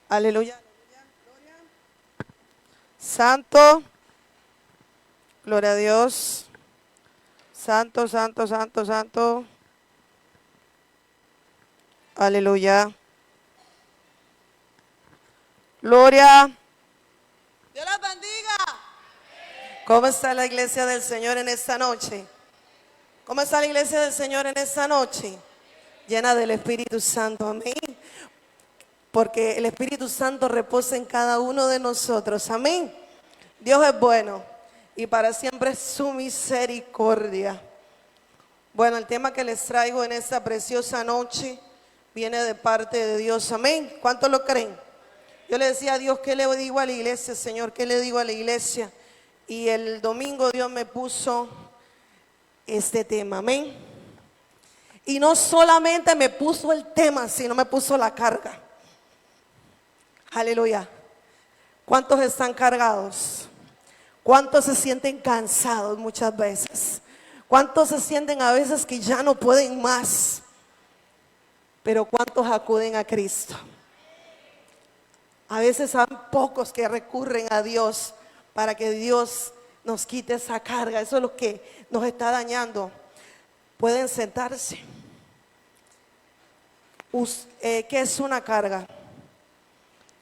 Aleluya. Santo, gloria a Dios. Santo, santo, santo, santo. Aleluya. Gloria. Dios los bendiga. ¿Cómo está la iglesia del Señor en esta noche? ¿Cómo está la iglesia del Señor en esta noche? Llena del Espíritu Santo, amén. Porque el Espíritu Santo reposa en cada uno de nosotros, amén. Dios es bueno y para siempre es su misericordia. Bueno, el tema que les traigo en esta preciosa noche viene de parte de Dios, amén. ¿Cuántos lo creen? Yo le decía a Dios, ¿qué le digo a la iglesia, Señor? ¿Qué le digo a la iglesia? Y el domingo Dios me puso este tema, amén. Y no solamente me puso el tema, sino me puso la carga. Aleluya. ¿Cuántos están cargados? ¿Cuántos se sienten cansados muchas veces? ¿Cuántos se sienten a veces que ya no pueden más? Pero ¿cuántos acuden a Cristo? A veces hay pocos que recurren a Dios para que Dios nos quite esa carga. Eso es lo que nos está dañando. Pueden sentarse. ¿Qué es una carga?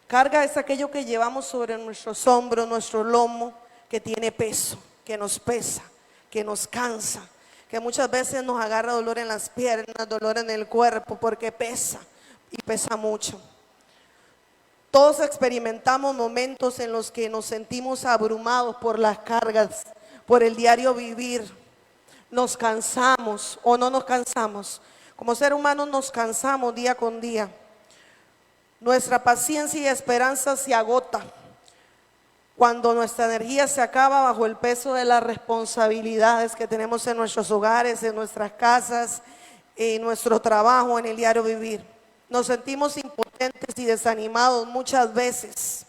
Carga es aquello que llevamos sobre nuestros hombros, nuestro lomo, que tiene peso, que nos pesa, que nos cansa, que muchas veces nos agarra dolor en las piernas, dolor en el cuerpo, porque pesa y pesa mucho. Todos experimentamos momentos en los que nos sentimos abrumados por las cargas, por el diario vivir. Nos cansamos o no nos cansamos. Como ser humanos nos cansamos día con día. Nuestra paciencia y esperanza se agota cuando nuestra energía se acaba bajo el peso de las responsabilidades que tenemos en nuestros hogares, en nuestras casas, en nuestro trabajo, en el diario vivir. Nos sentimos impotentes y desanimados muchas veces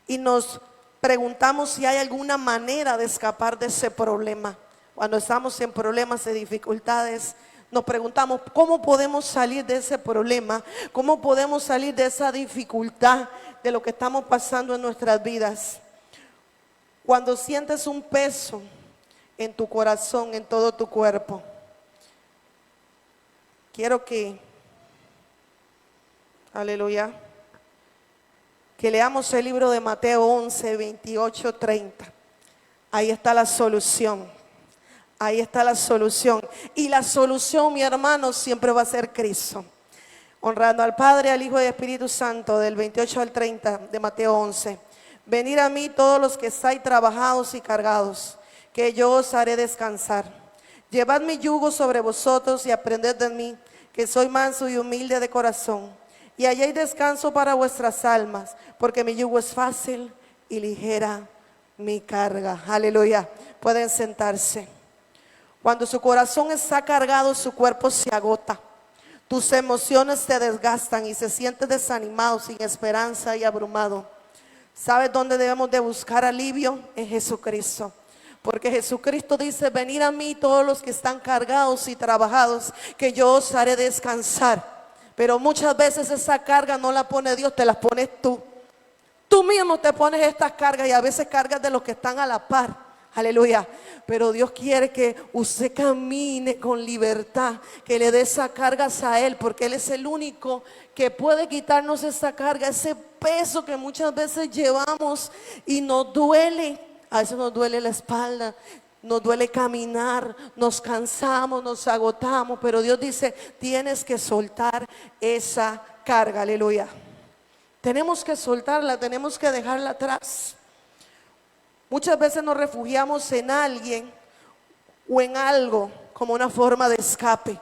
y nos preguntamos si hay alguna manera de escapar de ese problema. Cuando estamos en problemas y dificultades, nos preguntamos cómo podemos salir de ese problema, cómo podemos salir de esa dificultad, de lo que estamos pasando en nuestras vidas. Cuando sientes un peso en tu corazón, en todo tu cuerpo, quiero que, aleluya, que leamos el libro de Mateo 11, 28, 30. Ahí está la solución. Ahí está la solución. Y la solución, mi hermano, siempre va a ser Cristo. Honrando al Padre, al Hijo y al Espíritu Santo, del 28 al 30 de Mateo 11. Venid a mí todos los que estáis trabajados y cargados, que yo os haré descansar. Llevad mi yugo sobre vosotros y aprended de mí, que soy manso y humilde de corazón. Y halléis descanso para vuestras almas, porque mi yugo es fácil y ligera mi carga. Aleluya. Pueden sentarse. Cuando su corazón está cargado, su cuerpo se agota. Tus emociones te desgastan y se siente desanimado, sin esperanza y abrumado. ¿Sabes dónde debemos de buscar alivio? En Jesucristo. Porque Jesucristo dice, venid a mí todos los que están cargados y trabajados, que yo os haré descansar. Pero muchas veces esa carga no la pone Dios, te la pones tú. Tú mismo te pones estas cargas y a veces cargas de los que están a la par. Aleluya. Pero Dios quiere que usted camine con libertad, que le dé esas cargas a Él, porque Él es el único que puede quitarnos esa carga, ese peso que muchas veces llevamos y nos duele. A veces nos duele la espalda, nos duele caminar, nos cansamos, nos agotamos, pero Dios dice, tienes que soltar esa carga. Aleluya. Tenemos que soltarla, tenemos que dejarla atrás. Muchas veces nos refugiamos en alguien o en algo como una forma de escape.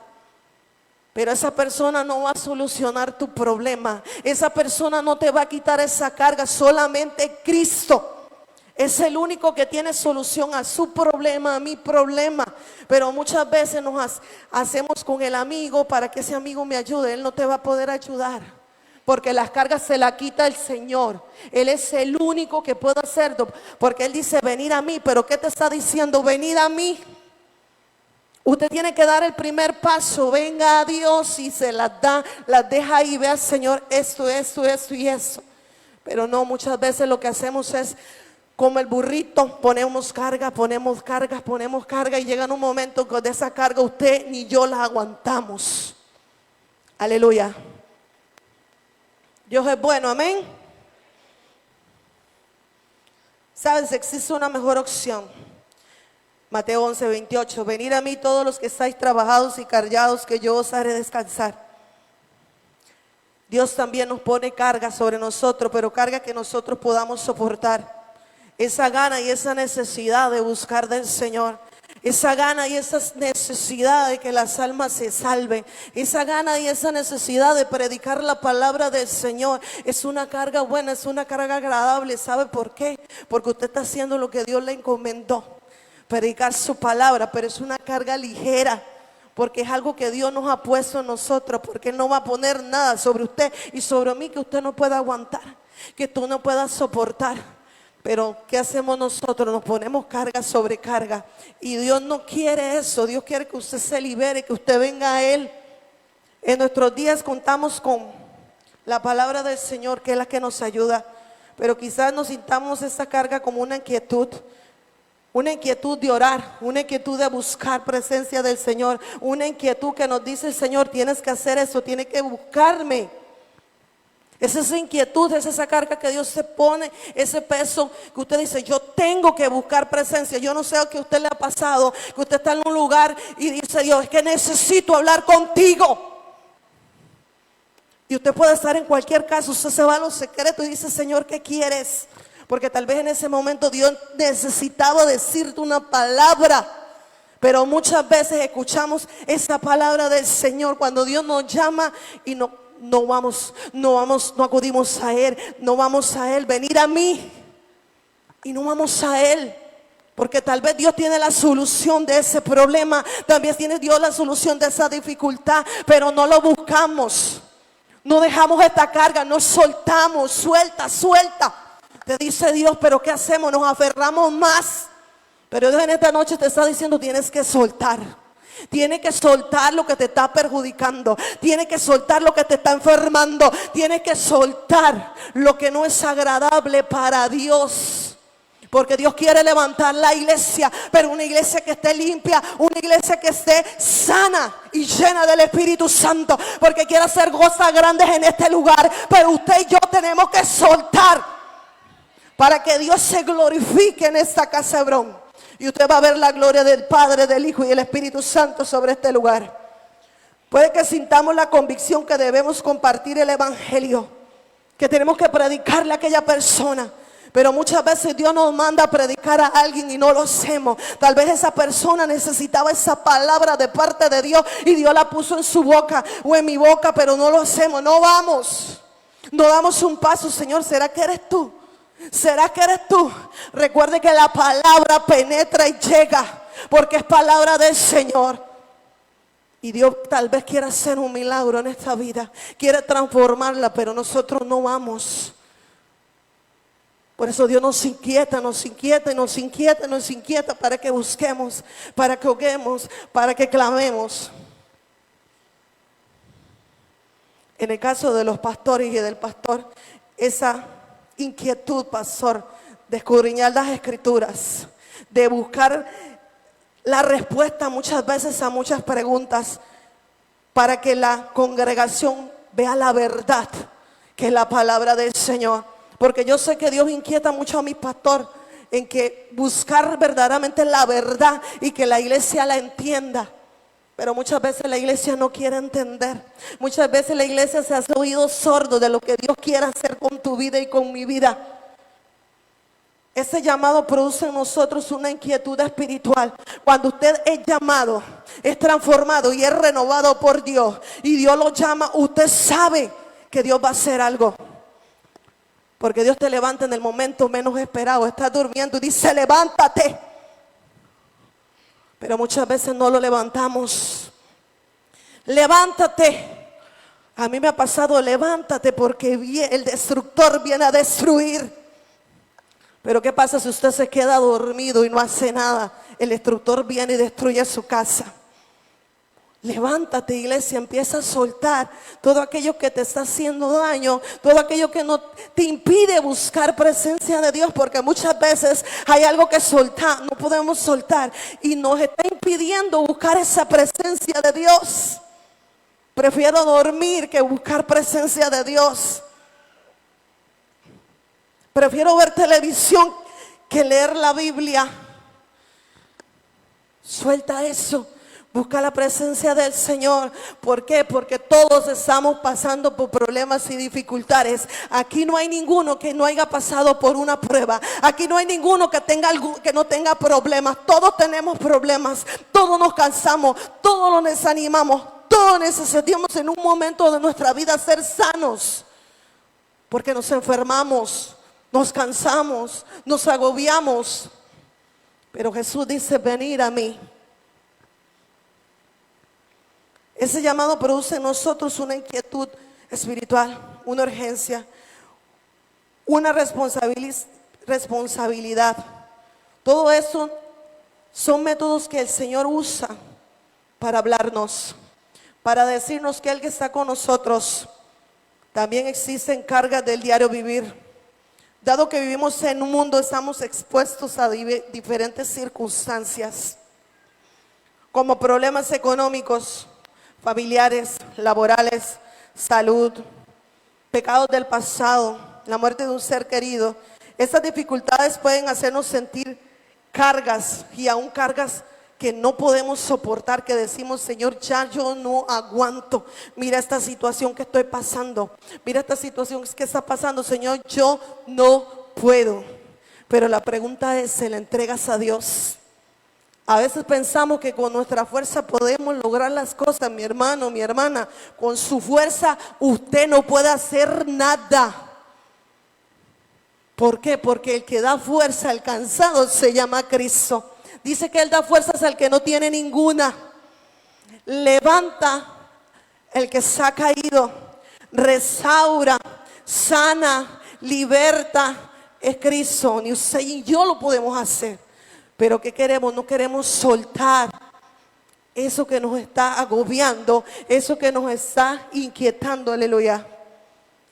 Pero esa persona no va a solucionar tu problema. Esa persona no te va a quitar esa carga. Solamente Cristo es el único que tiene solución a su problema, a mi problema. Pero muchas veces nos hacemos con el amigo para que ese amigo me ayude. Él no te va a poder ayudar, porque las cargas se las quita el Señor. Él es el único que puede hacerlo, porque Él dice, venid a mí. Pero ¿qué te está diciendo? Venid a mí. Usted tiene que dar el primer paso. Venga a Dios y se las da, las deja ahí. Vea, Señor, esto y eso. Pero no, muchas veces lo que hacemos es como el burrito, ponemos carga y llega un momento que de esa carga usted ni yo la aguantamos. Aleluya. Dios es bueno, amén. ¿Sabes? Existe una mejor opción. Mateo 11:28. Venid a mí todos los que estáis trabajados y cargados, que yo os haré descansar. Dios también nos pone carga sobre nosotros, pero carga que nosotros podamos soportar. Esa gana y esa necesidad de buscar del Señor. Esa gana y esa necesidad de que las almas se salven. Esa gana y esa necesidad de predicar la palabra del Señor. Es una carga buena, es una carga agradable. ¿Sabe por qué? Porque usted está haciendo lo que Dios le encomendó. Predicar su palabra, pero es una carga ligera. Porque es algo que Dios nos ha puesto en nosotros. Porque Él no va a poner nada sobre usted y sobre mí que usted no pueda aguantar. Que tú no puedas soportar. Pero ¿qué hacemos nosotros? Nos ponemos carga sobre carga. Y Dios no quiere eso. Dios quiere que usted se libere, que usted venga a Él. En nuestros días contamos con la palabra del Señor, que es la que nos ayuda. Pero quizás nos sintamos esa carga como una inquietud. Una inquietud de orar, una inquietud de buscar presencia del Señor. Una inquietud que nos dice el Señor, tienes que hacer eso, tienes que buscarme. Es esa inquietud, es esa carga que Dios se pone, ese peso que usted dice, yo tengo que buscar presencia. Yo no sé a qué a usted le ha pasado, que usted está en un lugar y dice, Dios, es que necesito hablar contigo. Y usted puede estar en cualquier caso, usted se va a los secretos y dice, Señor, ¿qué quieres? Porque tal vez en ese momento Dios necesitaba decirte una palabra. Pero muchas veces escuchamos esa palabra del Señor cuando Dios nos llama y no acudimos a Él, no vamos a Él. Venir a mí y no vamos a Él. Porque tal vez Dios tiene la solución de ese problema, también tiene Dios la solución de esa dificultad, pero no lo buscamos. No dejamos esta carga, no soltamos, suelta. Te dice Dios, pero ¿qué hacemos? Nos aferramos más. Pero Dios en esta noche te está diciendo, tienes que soltar. Tienes que soltar lo que te está perjudicando. Tienes que soltar lo que te está enfermando. Tienes que soltar lo que no es agradable para Dios. Porque Dios quiere levantar la iglesia, pero una iglesia que esté limpia, una iglesia que esté sana y llena del Espíritu Santo. Porque quiere hacer cosas grandes en este lugar, pero usted y yo tenemos que soltar para que Dios se glorifique en esta casa Hebrón. Y usted va a ver la gloria del Padre, del Hijo y del Espíritu Santo sobre este lugar. Puede que sintamos la convicción que debemos compartir el Evangelio, que tenemos que predicarle a aquella persona. Pero muchas veces Dios nos manda a predicar a alguien y no lo hacemos. Tal vez esa persona necesitaba esa palabra de parte de Dios y Dios la puso en su boca o en mi boca, pero no lo hacemos, no vamos. No damos un paso. Señor, ¿será que eres tú? ¿Será que eres tú? Recuerde que la palabra penetra y llega, porque es palabra del Señor. Y Dios tal vez quiera hacer un milagro en esta vida, quiere transformarla, pero nosotros no vamos. Por eso Dios nos inquieta para que busquemos, para que oguemos, para que clamemos. En el caso de los pastores y del pastor, esa inquietud, pastor, de escudriñar las Escrituras, de buscar la respuesta muchas veces a muchas preguntas, para que la congregación vea la verdad, que es la palabra del Señor. Porque yo sé que Dios inquieta mucho a mi pastor en que buscar verdaderamente la verdad y que la iglesia la entienda. Pero muchas veces la iglesia no quiere entender. Muchas veces la iglesia se hace oído sordo de lo que Dios quiere hacer con tu vida y con mi vida. Ese llamado produce en nosotros una inquietud espiritual. Cuando usted es llamado, es transformado y es renovado por Dios, y Dios lo llama, usted sabe que Dios va a hacer algo. Porque Dios te levanta en el momento menos esperado. Estás durmiendo y dice, levántate. Pero muchas veces no lo levantamos. Levántate. A mí me ha pasado, levántate, porque el destructor viene a destruir. Pero ¿qué pasa si usted se queda dormido y no hace nada? El destructor viene y destruye su casa. Levántate, iglesia, empieza a soltar todo aquello que te está haciendo daño, todo aquello que no te impide buscar presencia de Dios, porque muchas veces hay algo que soltar, no podemos soltar y nos está impidiendo buscar esa presencia de Dios. Prefiero dormir que buscar presencia de Dios. Prefiero ver televisión que leer la Biblia. Suelta eso. Busca la presencia del Señor. ¿Por qué? Porque todos estamos pasando por problemas y dificultades. Aquí no hay ninguno que no haya pasado por una prueba. Aquí no hay ninguno que no tenga problemas. Todos tenemos problemas. Todos nos cansamos. Todos nos desanimamos. Todos necesitamos en un momento de nuestra vida ser sanos. Porque nos enfermamos, nos cansamos, nos agobiamos. Pero Jesús dice, venid a mí. Ese llamado produce en nosotros una inquietud espiritual, una urgencia, una responsabilidad. Todo eso son métodos que el Señor usa para hablarnos, para decirnos que Él que está con nosotros. También existen cargas del diario vivir. Dado que vivimos en un mundo, estamos expuestos a diferentes circunstancias, como problemas económicos, familiares, laborales, salud, pecados del pasado, la muerte de un ser querido. Estas dificultades pueden hacernos sentir cargas y aún cargas que no podemos soportar, que decimos, Señor, ya yo no aguanto. Mira esta situación que estoy pasando. Mira esta situación que está pasando, Señor, yo no puedo. Pero la pregunta es, ¿se la entregas a Dios? A veces pensamos que con nuestra fuerza podemos lograr las cosas. Mi hermano, mi hermana, con su fuerza usted no puede hacer nada. ¿Por qué? Porque el que da fuerza al cansado se llama Cristo. Dice que Él da fuerzas al que no tiene ninguna. Levanta el que se ha caído, restaura, sana, liberta. Es Cristo. Ni usted y yo lo podemos hacer. Pero ¿qué queremos? No queremos soltar eso que nos está agobiando, eso que nos está inquietando. Aleluya.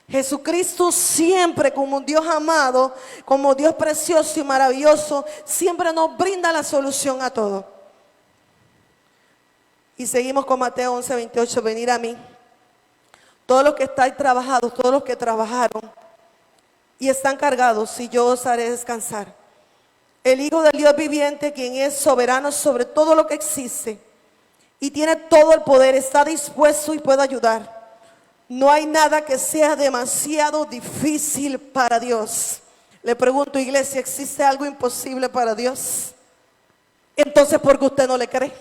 Jesucristo siempre, como un Dios amado, como Dios precioso y maravilloso, siempre nos brinda la solución a todo. Y seguimos con Mateo 11:28. Venid a mí, todos los que estáis trabajados, todos los que trabajaron y están cargados, y yo os haré descansar. El Hijo del Dios viviente, quien es soberano sobre todo lo que existe y tiene todo el poder, está dispuesto y puede ayudar. No hay nada que sea demasiado difícil para Dios. Le pregunto, iglesia, ¿existe algo imposible para Dios? Entonces, ¿por qué usted no le cree?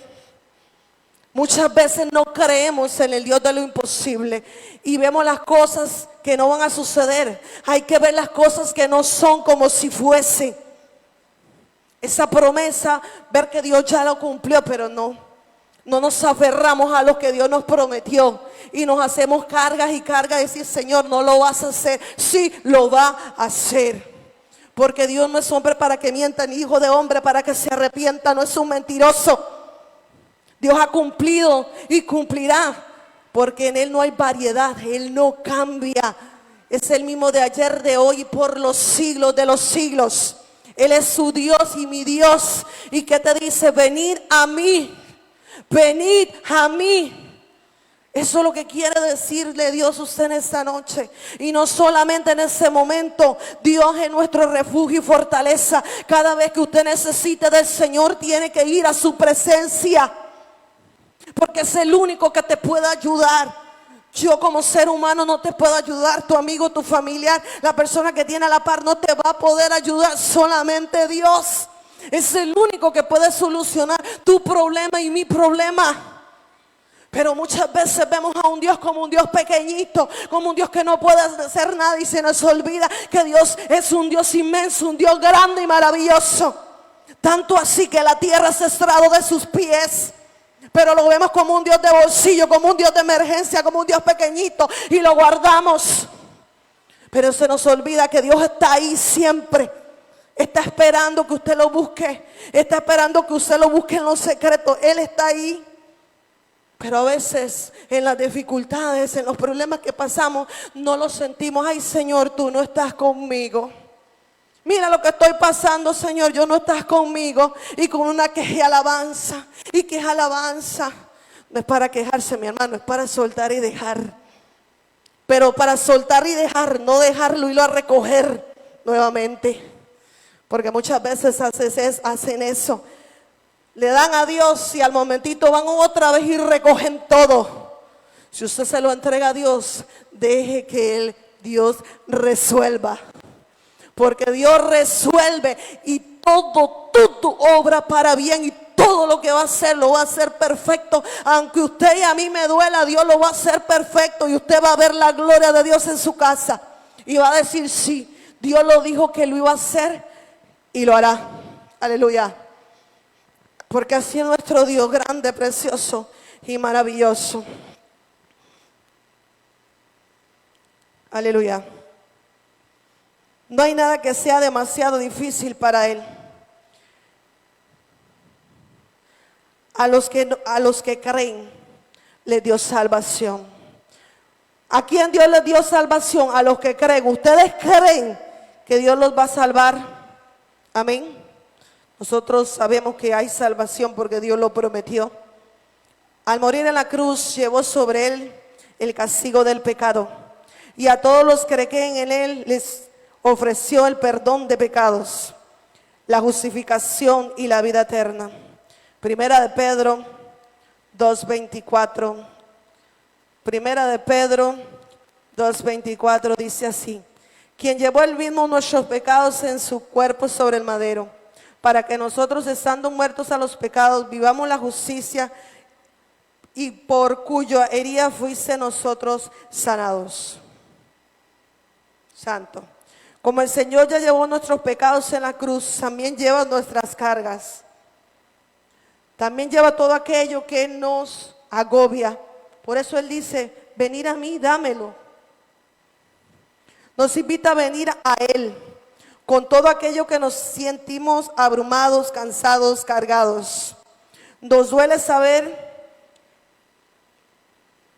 Muchas veces no creemos en el Dios de lo imposible y vemos las cosas que no van a suceder. Hay que ver las cosas que no son como si fuesen. Esa promesa, ver que Dios ya lo cumplió, pero no nos aferramos a lo que Dios nos prometió y nos hacemos cargas y cargas de decir, Señor, no lo vas a hacer. Sí, lo va a hacer. Porque Dios no es hombre para que mienta, ni hijo de hombre para que se arrepienta, no es un mentiroso. Dios ha cumplido y cumplirá, porque en Él no hay variedad, Él no cambia. Es el mismo de ayer, de hoy y por los siglos de los siglos. Él es su Dios y mi Dios. ¿Y qué te dice? Venid a mí. Venid a mí. Eso es lo que quiere decirle Dios a usted en esta noche. Y no solamente en ese momento. Dios es nuestro refugio y fortaleza. Cada vez que usted necesite del Señor, tiene que ir a su presencia, porque es el único que te puede ayudar. Yo como ser humano no te puedo ayudar. Tu amigo, tu familiar, la persona que tiene a la par no te va a poder ayudar. Solamente Dios es el único que puede solucionar tu problema y mi problema. Pero muchas veces vemos a un Dios como un Dios pequeñito, como un Dios que no puede hacer nada, y se nos olvida que Dios es un Dios inmenso, un Dios grande y maravilloso. Tanto así que la tierra se estrado de sus pies. Pero lo vemos como un Dios de bolsillo, como un Dios de emergencia, como un Dios pequeñito, y lo guardamos. Pero se nos olvida que Dios está ahí siempre. Está esperando que usted lo busque. Está esperando que usted lo busque en los secretos. Él está ahí. Pero a veces en las dificultades, en los problemas que pasamos, no los sentimos. Ay, Señor, tú no estás conmigo. Mira lo que estoy pasando, Señor, yo no estás conmigo. Y con una queja y alabanza. Y queja alabanza. No es para quejarse, mi hermano, es para soltar y dejar. Pero para soltar y dejar, no dejarlo y lo a recoger nuevamente. Porque muchas veces hacen eso. Le dan a Dios y al momentito van otra vez y recogen todo. Si usted se lo entrega a Dios, deje que Dios resuelva. Porque Dios resuelve y todo obra para bien, y todo lo que va a hacer lo va a hacer perfecto. Aunque usted y a mí me duela, Dios lo va a hacer perfecto y usted va a ver la gloria de Dios en su casa. Y va a decir, sí, Dios lo dijo que lo iba a hacer y lo hará. Aleluya. Porque así es nuestro Dios, grande, precioso y maravilloso. Aleluya. No hay nada que sea demasiado difícil para Él. A los que creen, les dio salvación. ¿A quién Dios les dio salvación? A los que creen. ¿Ustedes creen que Dios los va a salvar? Amén. Nosotros sabemos que hay salvación porque Dios lo prometió. Al morir en la cruz, llevó sobre Él el castigo del pecado. Y a todos los que creen en Él, les ofreció el perdón de pecados, la justificación y la vida eterna. Primera de Pedro 2:24. Primera de Pedro 2:24 dice así: quien llevó él mismo nuestros pecados en su cuerpo sobre el madero, para que nosotros, estando muertos a los pecados, vivamos la justicia, y por cuya herida fuiste nosotros sanados. Santo. Como el Señor ya llevó nuestros pecados en la cruz, también lleva nuestras cargas. También lleva todo aquello que nos agobia. Por eso Él dice, venid a mí, dámelo. Nos invita a venir a Él con todo aquello que nos sentimos abrumados, cansados, cargados. Nos duele saber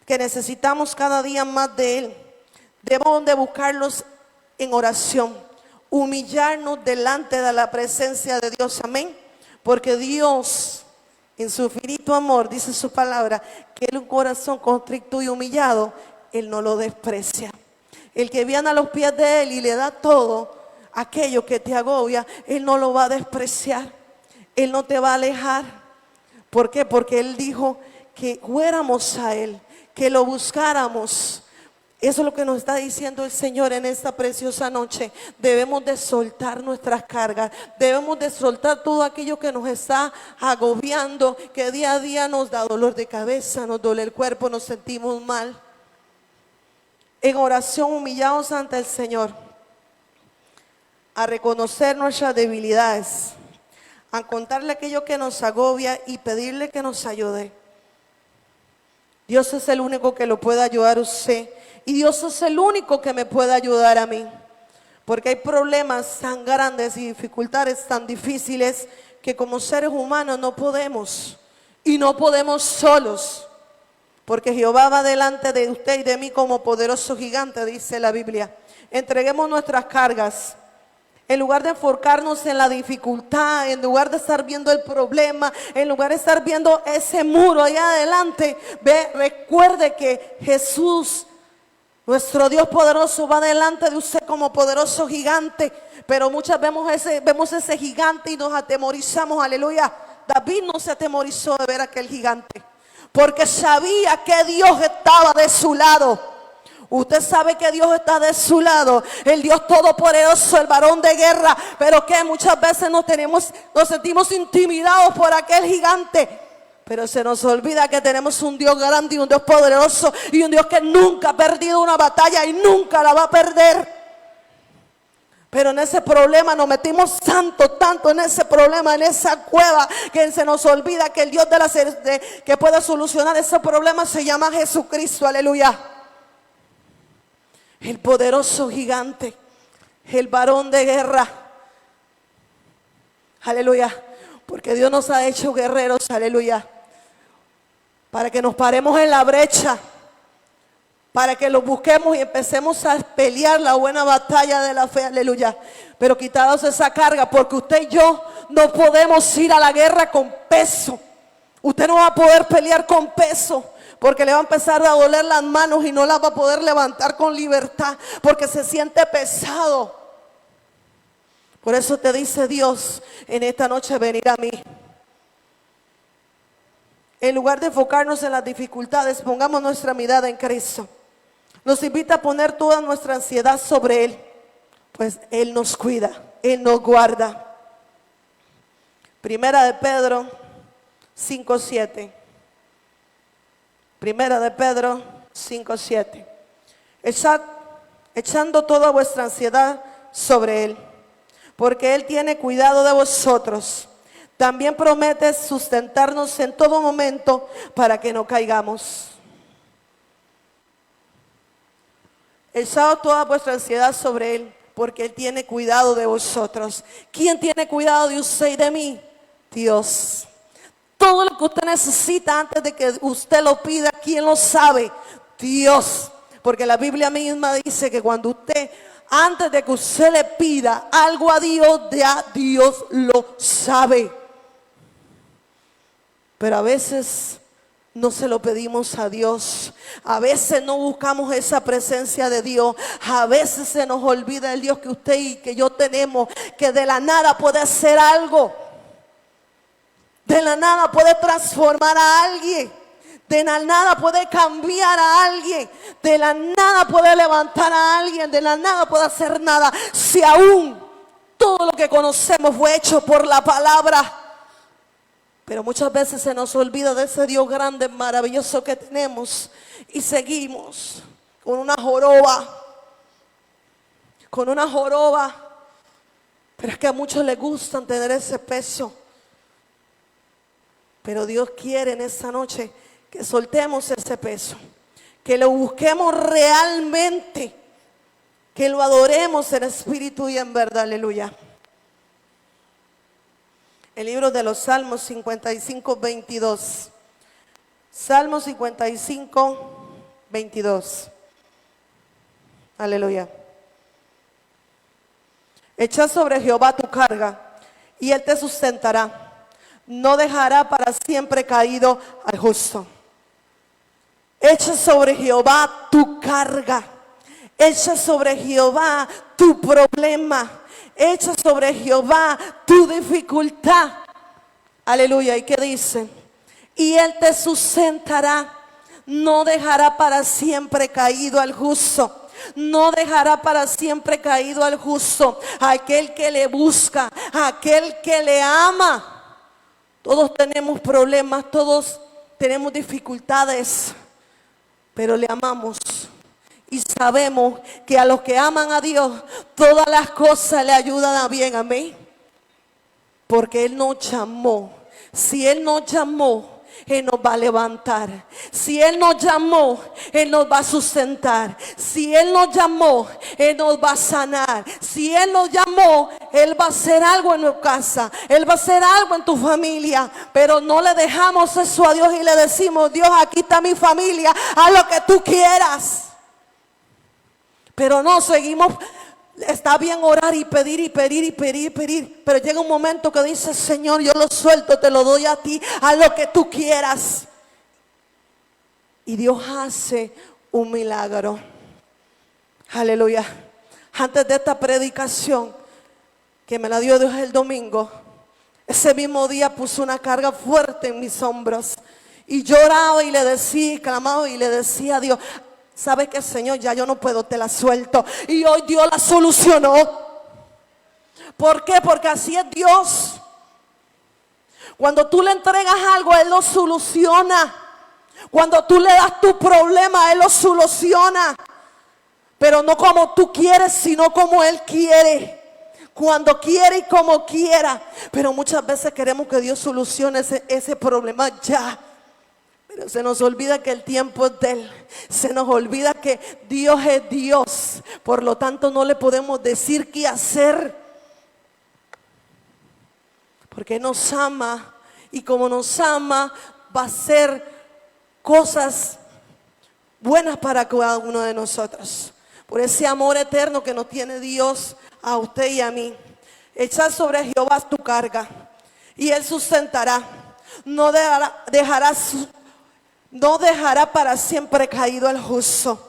que necesitamos cada día más de Él. Debemos de buscarlos en oración, humillarnos delante de la presencia de Dios, amén. Porque Dios, en su infinito amor, dice su palabra, que Él, un corazón contrito y humillado, Él no lo desprecia. El que viene a los pies de Él y le da todo aquello que te agobia, Él no lo va a despreciar. Él no te va a alejar. ¿Por qué? Porque Él dijo que fuéramos a Él, que lo buscáramos. Eso es lo que nos está diciendo el Señor en esta preciosa noche. Debemos de soltar nuestras cargas. Debemos de soltar todo aquello que nos está agobiando, que día a día nos da dolor de cabeza, nos duele el cuerpo, nos sentimos mal. En oración, humillados ante el Señor, a reconocer nuestras debilidades, a contarle aquello que nos agobia y pedirle que nos ayude. Dios es el único que lo puede ayudar a usted. Y Dios es el único que me puede ayudar a mí. Porque hay problemas tan grandes y dificultades tan difíciles que como seres humanos no podemos. Y no podemos solos. Porque Jehová va delante de usted y de mí como poderoso gigante, dice la Biblia. Entreguemos nuestras cargas. En lugar de enfocarnos en la dificultad, en lugar de estar viendo el problema, en lugar de estar viendo ese muro allá adelante, recuerde que Jesús, nuestro Dios poderoso, va delante de usted como poderoso gigante. Pero muchas veces vemos ese gigante y nos atemorizamos, aleluya. David no se atemorizó de ver a aquel gigante, porque sabía que Dios estaba de su lado. Usted sabe que Dios está de su lado, el Dios todopoderoso, el varón de guerra. Pero que muchas veces nos sentimos intimidados por aquel gigante. Pero se nos olvida que tenemos un Dios grande y un Dios poderoso, y un Dios que nunca ha perdido una batalla y nunca la va a perder. Pero en ese problema nos metimos tanto en ese problema, en esa cueva, que se nos olvida que el Dios que puede solucionar ese problema se llama Jesucristo, aleluya. El poderoso gigante, el varón de guerra, aleluya. Porque Dios nos ha hecho guerreros, aleluya, para que nos paremos en la brecha, para que lo busquemos y empecemos a pelear la buena batalla de la fe, aleluya. Pero quitados esa carga, porque usted y yo no podemos ir a la guerra con peso. Usted no va a poder pelear con peso, porque le va a empezar a doler las manos y no las va a poder levantar con libertad, porque se siente pesado. Por eso te dice Dios en esta noche: venir a mí. En lugar de enfocarnos en las dificultades, pongamos nuestra mirada en Cristo. Nos invita a poner toda nuestra ansiedad sobre Él, pues Él nos cuida, Él nos guarda. Primera de Pedro 5:7. Primera de Pedro 5:7. Echando toda vuestra ansiedad sobre Él, porque Él tiene cuidado de vosotros. También promete sustentarnos en todo momento para que no caigamos. Echad toda vuestra ansiedad sobre Él, porque Él tiene cuidado de vosotros. ¿Quién tiene cuidado de usted y de mí? Dios. Todo lo que usted necesita antes de que usted lo pida, ¿quién lo sabe? Dios. Porque la Biblia misma dice que cuando usted, antes de que usted le pida algo a Dios, ya Dios lo sabe. Pero a veces no se lo pedimos a Dios. A veces no buscamos esa presencia de Dios. A veces se nos olvida el Dios que usted y que yo tenemos, que de la nada puede hacer algo. De la nada puede transformar a alguien. De la nada puede cambiar a alguien. De la nada puede levantar a alguien. De la nada puede hacer nada. Si aún todo lo que conocemos fue hecho por la palabra. Pero muchas veces se nos olvida de ese Dios grande, maravilloso que tenemos. Y seguimos con una joroba. Con una joroba. Pero es que a muchos les gusta tener ese peso. Pero Dios quiere en esta noche que soltemos ese peso. Que lo busquemos realmente. Que lo adoremos en espíritu y en verdad, aleluya. El libro de los Salmos 55, 22. Salmos 55, 22. Aleluya. Echa sobre Jehová tu carga y Él te sustentará. No dejará para siempre caído al justo. Echa sobre Jehová tu carga. Echa sobre Jehová tu problema. Echa sobre Jehová tu dificultad. Aleluya. ¿Y qué dice? Y Él te sustentará. No dejará para siempre caído al justo. No dejará para siempre caído al justo. Aquel que le busca, aquel que le ama. Todos tenemos problemas, todos tenemos dificultades, pero le amamos. Y sabemos que a los que aman a Dios, todas las cosas le ayudan a bien, amén. Porque Él nos llamó. Si Él nos llamó, Él nos va a levantar. Si Él nos llamó, Él nos va a sustentar. Si Él nos llamó, Él nos va a sanar. Si Él nos llamó, Él va a hacer algo en tu casa. Él va a hacer algo en tu familia. Pero no le dejamos eso a Dios y le decimos: Dios, aquí está mi familia, haz lo que tú quieras. Pero no, seguimos. Está bien orar y pedir y pedir y pedir y pedir, pero llega un momento que dice: Señor, yo lo suelto, te lo doy a ti, haz lo que tú quieras. Y Dios hace un milagro. Aleluya. Antes de esta predicación que me la dio Dios el domingo, ese mismo día puso una carga fuerte en mis hombros. Y lloraba y le decía, y clamaba y le decía a Dios: ¿sabes qué, Señor? Ya yo no puedo, te la suelto. Y hoy Dios la solucionó. ¿Por qué? Porque así es Dios. Cuando tú le entregas algo, Él lo soluciona. Cuando tú le das tu problema, Él lo soluciona. Pero no como tú quieres, sino como Él quiere. Cuando quiere y como quiera. Pero muchas veces queremos que Dios solucione ese problema ya. Pero se nos olvida que el tiempo es de Él. Se nos olvida que Dios es Dios. Por lo tanto, no le podemos decir qué hacer. Porque nos ama. Y como nos ama, va a hacer cosas buenas para cada uno de nosotros. Por ese amor eterno que nos tiene Dios a usted y a mí. Echa sobre Jehová tu carga y Él sustentará. No dejará para siempre caído el justo.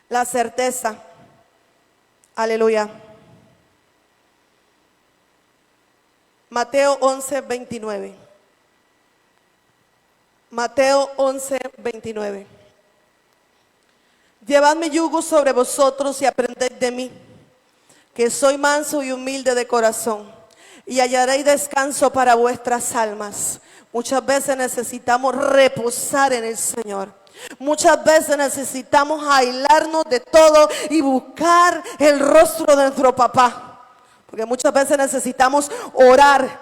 La certeza. Aleluya. Mateo 11, 29. Mateo 11, 29. Llevad mi yugo sobre vosotros y aprended de mí, que soy manso y humilde de corazón, y hallaréis descanso para vuestras almas. Muchas veces necesitamos reposar en el Señor. Muchas veces necesitamos aislarnos de todo y buscar el rostro de nuestro papá. Porque muchas veces necesitamos orar,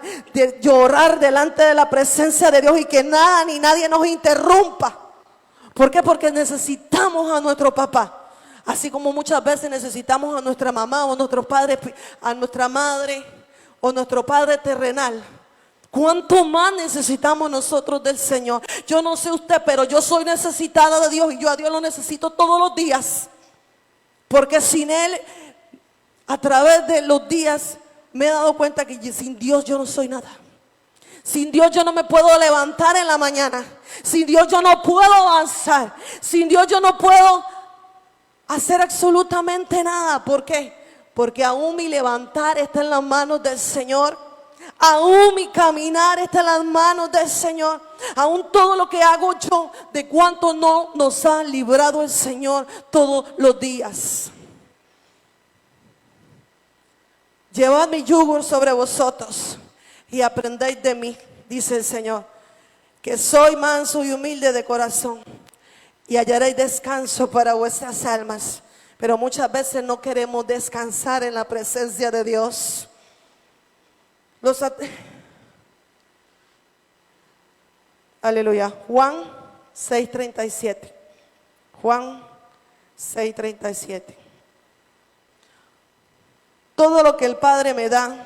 llorar delante de la presencia de Dios y que nada ni nadie nos interrumpa. ¿Por qué? Porque necesitamos a nuestro papá. Así como muchas veces necesitamos a nuestra mamá o a nuestro padre, a nuestra madre o nuestro padre terrenal. ¿Cuánto más necesitamos nosotros del Señor? Yo no sé usted, pero yo soy necesitada de Dios y yo a Dios lo necesito todos los días. Porque sin Él, a través de los días, me he dado cuenta que sin Dios yo no soy nada. Sin Dios yo no me puedo levantar en la mañana. Sin Dios yo no puedo avanzar. Sin Dios yo no puedo hacer absolutamente nada. ¿Por qué? Porque aún mi levantar está en las manos del Señor. Aún mi caminar está en las manos del Señor. Aún todo lo que hago yo, de cuánto no nos ha librado el Señor todos los días. Llevad mi yugo sobre vosotros y aprendéis de mí, dice el Señor, que soy manso y humilde de corazón, y hallaréis descanso para vuestras almas. Pero muchas veces no queremos descansar en la presencia de Dios. Aleluya. Juan 6:37. Juan 6:37. Todo lo que el Padre me da,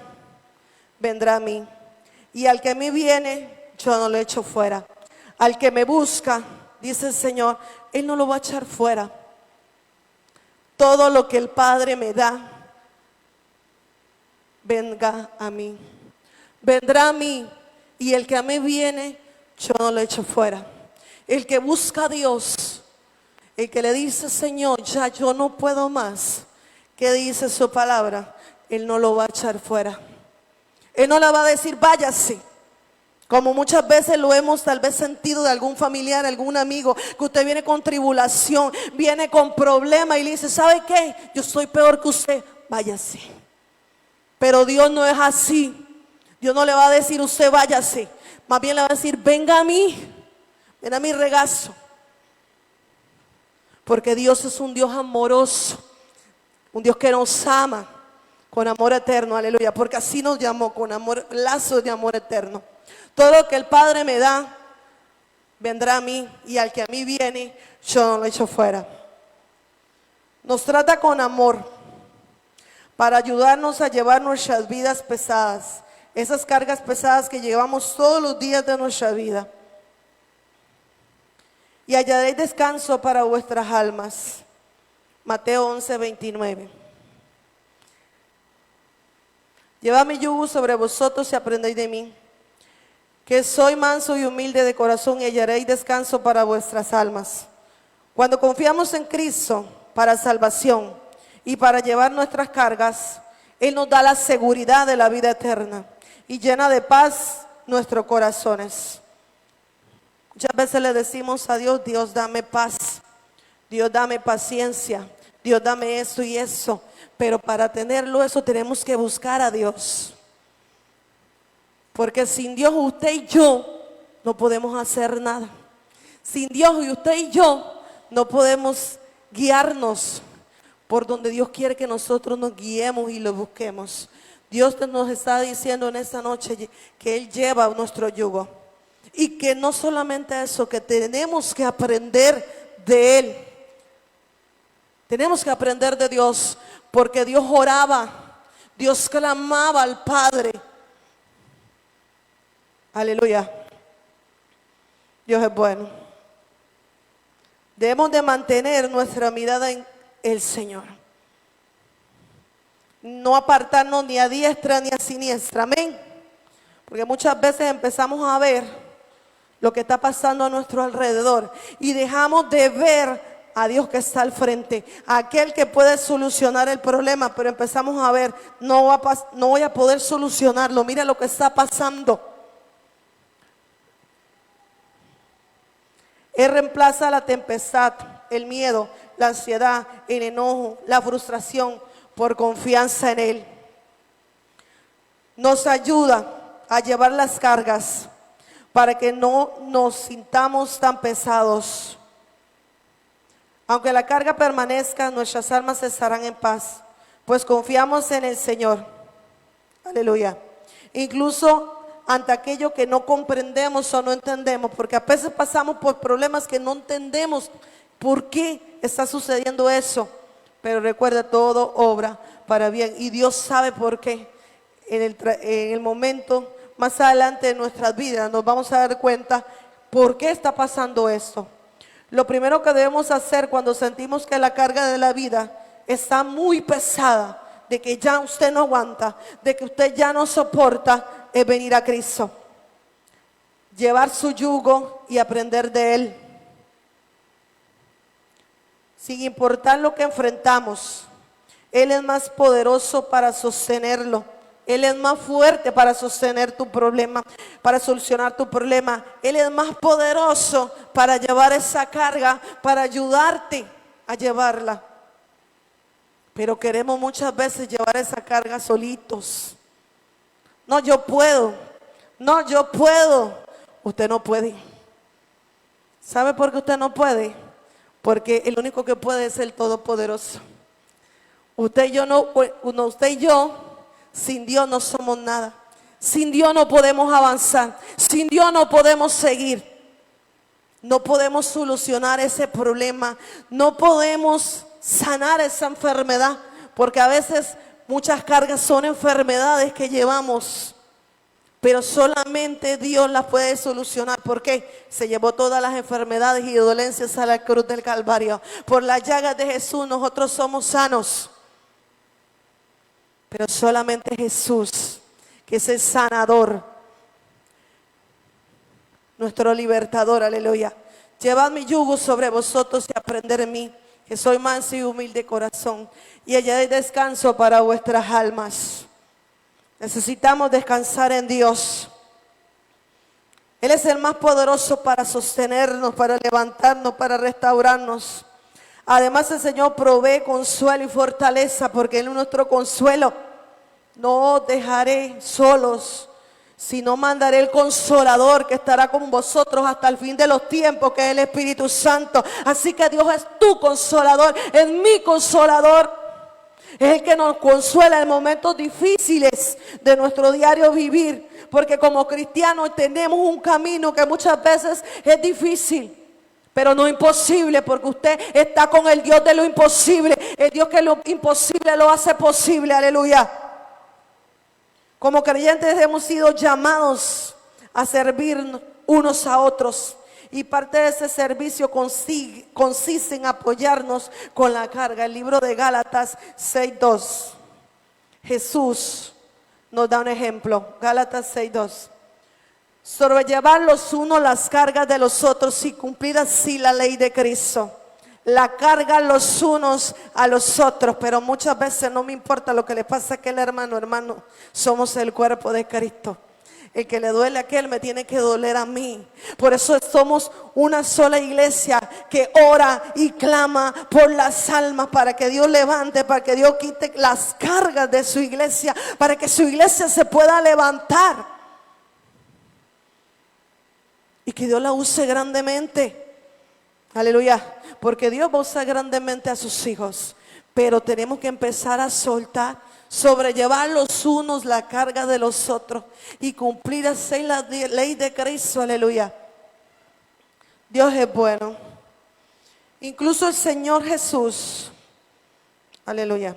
vendrá a mí. Y al que a mí viene, yo no lo echo fuera. Al que me busca, dice el Señor, Él no lo va a echar fuera. Todo lo que el Padre me da, venga a mí. Vendrá a mí. Y el que a mí viene, yo no lo echo fuera. El que busca a Dios, el que le dice, Señor, ya yo no puedo más, ¿qué dice su palabra? Él no lo va a echar fuera. Él no le va a decir, váyase. Como muchas veces lo hemos tal vez sentido de algún familiar, algún amigo, que usted viene con tribulación, viene con problema y le dice, ¿sabe qué? Yo soy peor que usted, váyase. Pero Dios no es así. Dios no le va a decir, usted váyase. Más bien le va a decir, venga a mí, ven a mi regazo. Porque Dios es un Dios amoroso, un Dios que nos ama con amor eterno, aleluya. Porque así nos llamó, con amor, lazos de amor eterno. Todo lo que el Padre me da, vendrá a mí, y al que a mí viene, yo no lo echo fuera. Nos trata con amor para ayudarnos a llevar nuestras vidas pesadas, esas cargas pesadas que llevamos todos los días de nuestra vida. Y hallaréis descanso para vuestras almas. Mateo 11, 29. Llevad mi yugo sobre vosotros y aprendéis de mí, que soy manso y humilde de corazón, y hallaréis descanso para vuestras almas. Cuando confiamos en Cristo para salvación y para llevar nuestras cargas, Él nos da la seguridad de la vida eterna y llena de paz nuestros corazones. Muchas veces le decimos a Dios, Dios dame paz, Dios dame paciencia, Dios dame esto y eso. Pero para tenerlo eso tenemos que buscar a Dios. Porque sin Dios usted y yo no podemos hacer nada. Sin Dios y usted y yo no podemos guiarnos por donde Dios quiere que nosotros nos guiemos y lo busquemos. Dios nos está diciendo en esta noche que Él lleva nuestro yugo. Y que no solamente eso, que tenemos que aprender de Él. Tenemos que aprender de Dios, porque Dios oraba, Dios clamaba al Padre. Aleluya. Dios es bueno. Debemos de mantener nuestra mirada en el Señor. No apartarnos ni a diestra ni a siniestra. Amén. Porque muchas veces empezamos a ver lo que está pasando a nuestro alrededor y dejamos de ver a Dios que está al frente, a aquel que puede solucionar el problema, pero empezamos a ver, no voy a poder solucionarlo, mira lo que está pasando. Él reemplaza la tempestad, el miedo, la ansiedad, el enojo, la frustración por confianza en Él. Nos ayuda a llevar las cargas para que no nos sintamos tan pesados. Aunque la carga permanezca, nuestras almas estarán en paz, pues confiamos en el Señor. Aleluya. Incluso ante aquello que no comprendemos o no entendemos, porque a veces pasamos por problemas que no entendemos por qué está sucediendo eso. Pero recuerda, todo obra para bien y Dios sabe por qué. En el momento más adelante de nuestras vidas nos vamos a dar cuenta por qué está pasando esto. Lo primero que debemos hacer cuando sentimos que la carga de la vida está muy pesada, de que ya usted no aguanta, de que usted ya no soporta, es venir a Cristo. Llevar su yugo y aprender de Él. Sin importar lo que enfrentamos, Él es más poderoso para sostenerlo. Él es más fuerte para sostener tu problema, para solucionar tu problema. Él es más poderoso para llevar esa carga, para ayudarte a llevarla. Pero queremos muchas veces llevar esa carga solitos. No, yo puedo. No, yo puedo. Usted no puede. ¿Sabe por qué usted no puede? Porque el único que puede es el Todopoderoso. Usted y yo, sin Dios no somos nada. Sin Dios no podemos avanzar. Sin Dios no podemos seguir. No podemos solucionar ese problema. No podemos sanar esa enfermedad. Porque a veces muchas cargas son enfermedades que llevamos. Pero solamente Dios las puede solucionar. ¿Por qué? Se llevó todas las enfermedades y dolencias a la cruz del Calvario. Por las llagas de Jesús nosotros somos sanos. Pero solamente Jesús, que es el sanador, nuestro libertador, aleluya. Llevad mi yugo sobre vosotros y aprended en mí, que soy manso y humilde de corazón, y hallaréis descanso para vuestras almas. Necesitamos descansar en Dios. Él es el más poderoso para sostenernos, para levantarnos, para restaurarnos. Además, el Señor provee consuelo y fortaleza, porque Él es nuestro consuelo. No os dejaré solos, sino mandaré el Consolador que estará con vosotros hasta el fin de los tiempos, que es el Espíritu Santo. Así que Dios es tu Consolador, es mi Consolador. Es el que nos consuela en momentos difíciles de nuestro diario vivir. Porque como cristianos tenemos un camino que muchas veces es difícil. Pero no imposible, porque usted está con el Dios de lo imposible. El Dios que lo imposible lo hace posible, aleluya. Como creyentes hemos sido llamados a servir unos a otros. Y parte de ese servicio consiste en apoyarnos con la carga. El libro de Gálatas 6:2. Jesús nos da un ejemplo. Gálatas 6:2. Sobrellevar los unos las cargas de los otros y cumplir así la ley de Cristo. La carga los unos a los otros, pero muchas veces no me importa lo que le pasa a aquel hermano, somos el cuerpo de Cristo. El que le duele a aquel me tiene que doler a mí. Por eso somos una sola iglesia que ora y clama por las almas, para que Dios levante, para que Dios quite las cargas de su iglesia, para que su iglesia se pueda levantar y que Dios la use grandemente. Aleluya, porque Dios va a usar grandemente a sus hijos, pero tenemos que empezar a soltar, sobrellevar los unos la carga de los otros y cumplir así la ley de Cristo, aleluya. Dios es bueno. Incluso el Señor Jesús, aleluya,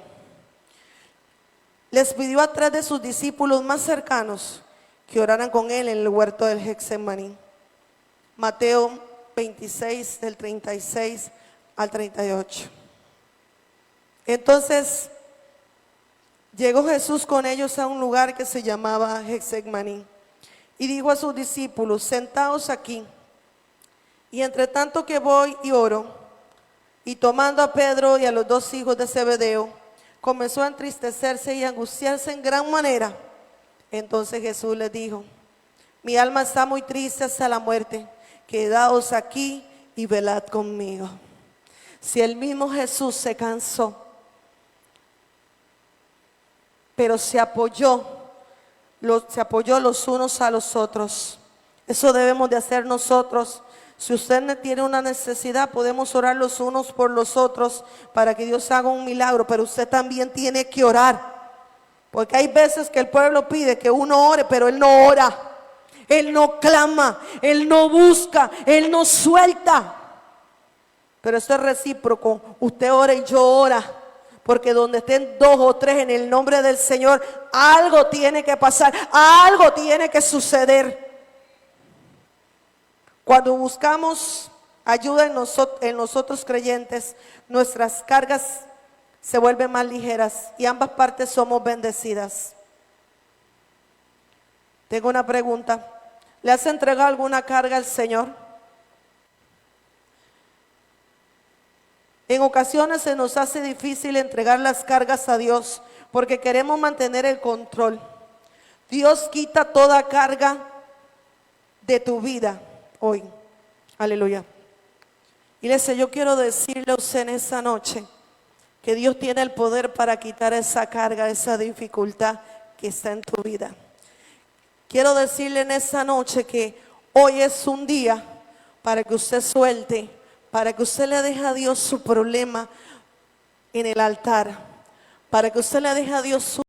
les pidió a 3 de sus discípulos más cercanos que oraran con Él en el huerto del Getsemaní. Mateo 26, del 36 al 38. Entonces llegó Jesús con ellos a un lugar que se llamaba Getsemaní y dijo a sus discípulos: sentaos aquí, y entre tanto que voy y oro. Y tomando a Pedro y a los dos hijos de Zebedeo, comenzó a entristecerse y a angustiarse en gran manera. Entonces Jesús les dijo: mi alma está muy triste hasta la muerte, quedaos aquí y velad conmigo. Si el mismo Jesús se cansó, pero se apoyó los unos a los otros. Eso debemos de hacer nosotros. Si usted tiene una necesidad, podemos orar los unos por los otros para que Dios haga un milagro, pero usted también tiene que orar, porque hay veces que el pueblo pide que uno ore, pero él no ora, él no clama, él no busca, él no suelta. Pero esto es recíproco, usted ora y yo ora, porque donde estén dos o tres en el nombre del Señor, algo tiene que pasar, algo tiene que suceder. Cuando buscamos ayuda en nosotros creyentes, nuestras cargas se vuelven más ligeras y ambas partes somos bendecidas. Tengo una pregunta. ¿Le has entregado alguna carga al Señor? En ocasiones se nos hace difícil entregar las cargas a Dios porque queremos mantener el control. Dios quita toda carga de tu vida hoy. Aleluya. Iglesia, yo quiero decirle a usted en esta noche que Dios tiene el poder para quitar esa carga, esa dificultad que está en tu vida. Quiero decirle en esta noche que hoy es un día para que usted suelte, para que usted le deje a Dios su problema en el altar, para que usted le deje a Dios su